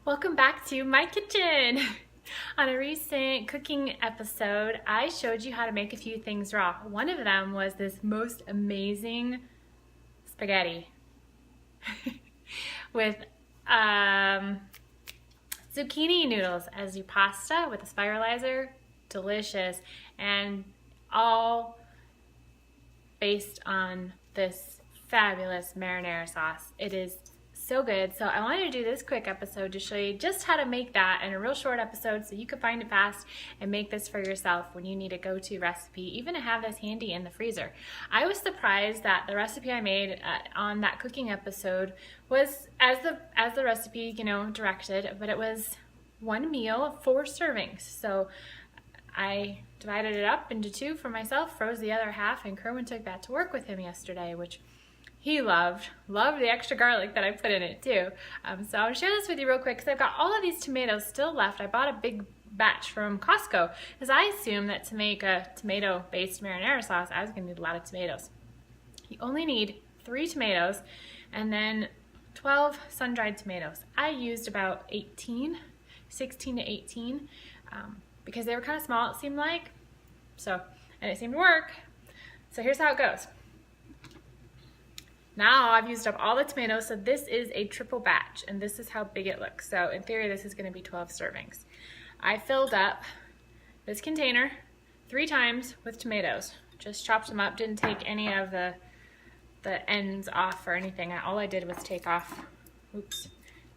Welcome back to my kitchen. On a recent cooking episode, I showed you how to make a few things raw. One of them was this most amazing spaghetti with zucchini noodles as your pasta with a spiralizer. Delicious, and all based on this fabulous marinara sauce. It is so good. So I wanted to do this quick episode to show you just how to make that in a real short episode so you can find it fast and make this for yourself when you need a go-to recipe, even to have this handy in the freezer. I was surprised that the recipe I made on that cooking episode was as the recipe, directed, but it was one meal, 4 servings. So I divided it up into 2 for myself, froze the other half, and Kerwin took that to work with him yesterday, which he loved the extra garlic that I put in it too. So I'll share this with you real quick because I've got all of these tomatoes still left. I bought a big batch from Costco because I assumed that to make a tomato-based marinara sauce, I was going to need a lot of tomatoes. You only need 3 tomatoes and then 12 sun-dried tomatoes. I used about 16 to 18 because they were kind of small, it seemed like. And it seemed to work. So here's how it goes. Now I've used up all the tomatoes, so this is a triple batch, and this is how big it looks. So in theory, this is going to be 12 servings. I filled up this container 3 times with tomatoes. Just chopped them up, didn't take any of the ends off or anything. All I did was take off,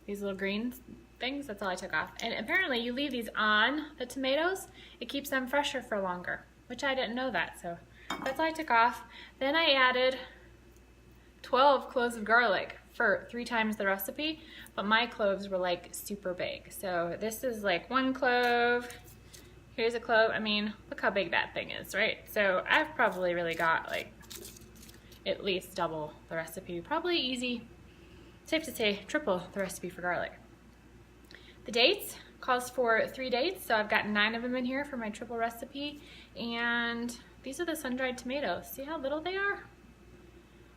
these little green things. That's all I took off. And apparently you leave these on the tomatoes, it keeps them fresher for longer, which I didn't know that. So that's all I took off. Then I added 12 cloves of garlic for 3 times the recipe, but my cloves were like super big. So this is like 1 clove. Here's a clove. I mean, look how big that thing is, right? So I've probably really got like at least double the recipe. Probably easy, safe to say, triple the recipe for garlic. The dates calls for 3 dates, so I've got 9 of them in here for my triple recipe. And these are the sun-dried tomatoes. See how little they are?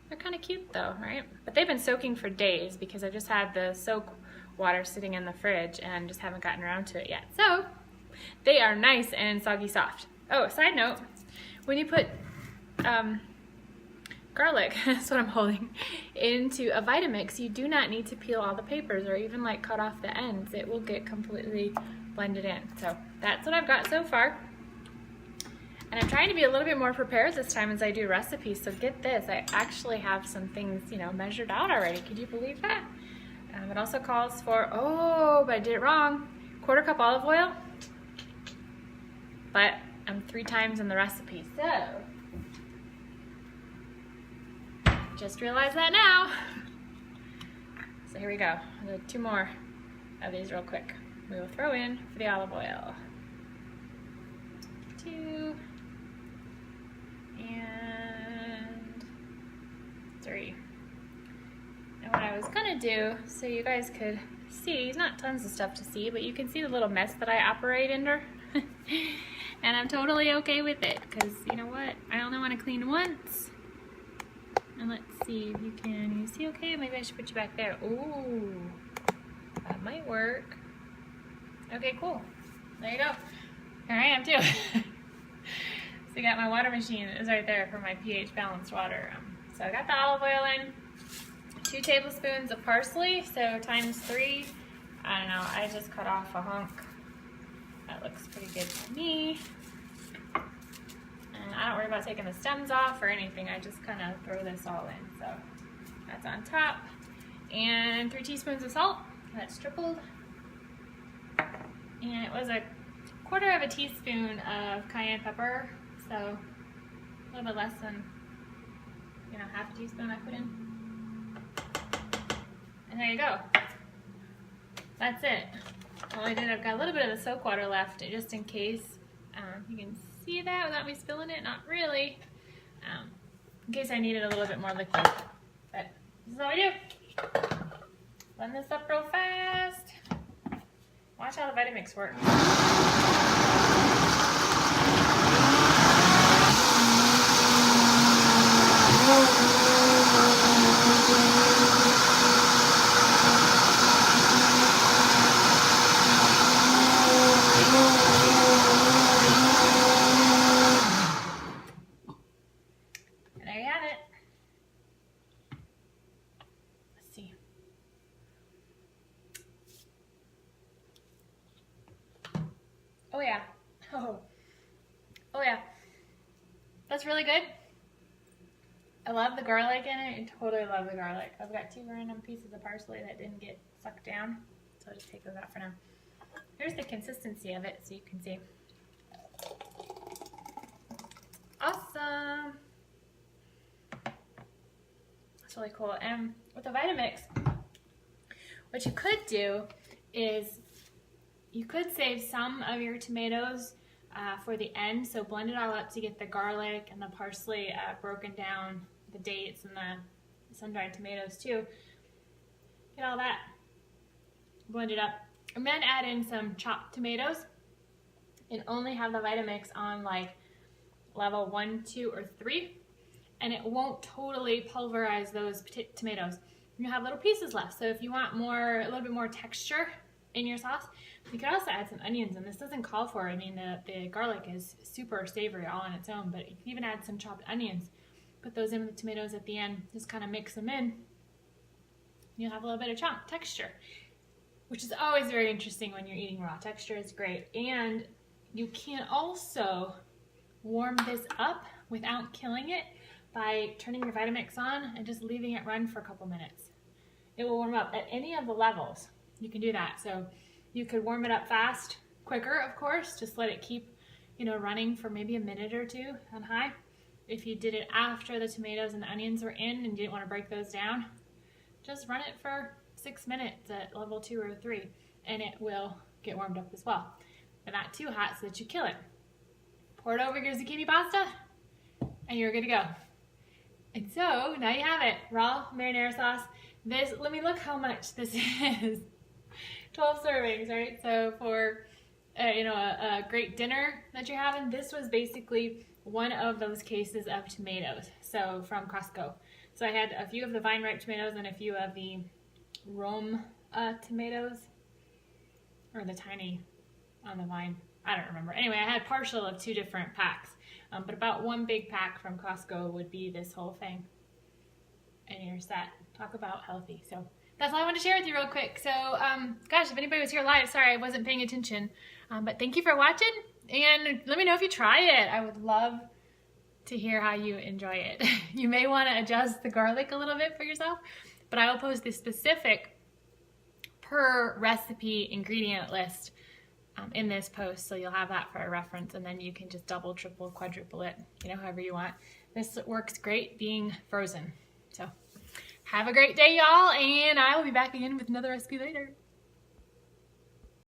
They're kind of cute though, right? But they've been soaking for days because I just had the soak water sitting in the fridge and just haven't gotten around to it yet. So they are nice and soggy soft. Oh, side note, when you put garlic, that's what I'm holding, into a Vitamix, you do not need to peel all the papers or even like cut off the ends. It will get completely blended in. So that's what I've got so far. And I'm trying to be a little bit more prepared this time as I do recipes. So get this, I actually have some things, measured out already. Could you believe that? It also calls for, but I did it wrong, 1/4 cup olive oil. But I'm 3 times in the recipe, so just realized that now. So here we go. I'll do 2 more of these real quick. We will throw in for the olive oil. 2 and 3. And what I was gonna do, so you guys could see, not tons of stuff to see, but you can see the little mess that I operate under. And I'm totally okay with it, because you know what? I only want to clean once. And let's see if you see okay? Maybe I should put you back there. Ooh, that might work. Okay, cool. There you go. Here I am too. So I got my water machine is right there for my pH balanced water. So I got the olive oil in, 2 tablespoons of parsley, so times 3. I don't know, I just cut off a hunk. That looks pretty good to me. And I don't worry about taking the stems off or anything. I just kind of throw this all in. So that's on top. And 3 teaspoons of salt. That's tripled. And it was a 1/4 teaspoon of cayenne pepper. So a little bit less than, 1/2 teaspoon I put in. And there you go. That's it. All I did, I've got a little bit of the soak water left just in case. You can see that without me spilling it, not really. In case I needed a little bit more liquid. But this is all we do. Blend this up real fast. Watch how the Vitamix works. yeah. Oh yeah. That's really good. I love the garlic in it. I totally love the garlic. I've got 2 random pieces of parsley that didn't get sucked down, so I'll just take those out for now. Here's the consistency of it so you can see. Awesome. That's really cool. And with the Vitamix, what you could do is you could save some of your tomatoes for the end. So blend it all up to get the garlic and the parsley broken down, the dates and the sun-dried tomatoes too. Get all that, blend it up, and then add in some chopped tomatoes and only have the Vitamix on like level 1, 2, or 3, and it won't totally pulverize those tomatoes. You have little pieces left, so if you want a little bit more texture in your sauce, you could also add some onions, and this doesn't call for it. I mean, the garlic is super savory all on its own, but you can even add some chopped onions. Put those in with the tomatoes at the end, just kind of mix them in. You'll have a little bit of chunk texture, which is always very interesting when you're eating raw. Texture is great. And you can also warm this up without killing it by turning your Vitamix on and just leaving it run for a couple minutes. It will warm up at any of the levels. You can do that. So you could warm it up fast, quicker, of course. Just let it keep, running for maybe a minute or 2 on high. If you did it after the tomatoes and the onions were in and you didn't want to break those down, just run it for 6 minutes at level 2 or 3, and it will get warmed up as well. But not too hot so that you kill it. Pour it over your zucchini pasta, and you're good to go. And so now you have it, raw marinara sauce. Let me look how much this is. 12 servings, right? So for a great dinner that you're having, this was basically one of those cases of tomatoes. So from Costco. So I had a few of the vine ripe tomatoes and a few of the Rome tomatoes, or the tiny on the vine. I don't remember. Anyway, I had partial of 2 different packs, but about 1 big pack from Costco would be this whole thing. And you're set. Talk about healthy. So that's all I wanted to share with you real quick. So, gosh, if anybody was here live, sorry I wasn't paying attention. But thank you for watching, and let me know if you try it. I would love to hear how you enjoy it. You may want to adjust the garlic a little bit for yourself, but I will post the specific per recipe ingredient list in this post, so you'll have that for a reference, and then you can just double, triple, quadruple it, however you want. This works great being frozen. So have a great day, y'all, and I will be back again with another recipe later.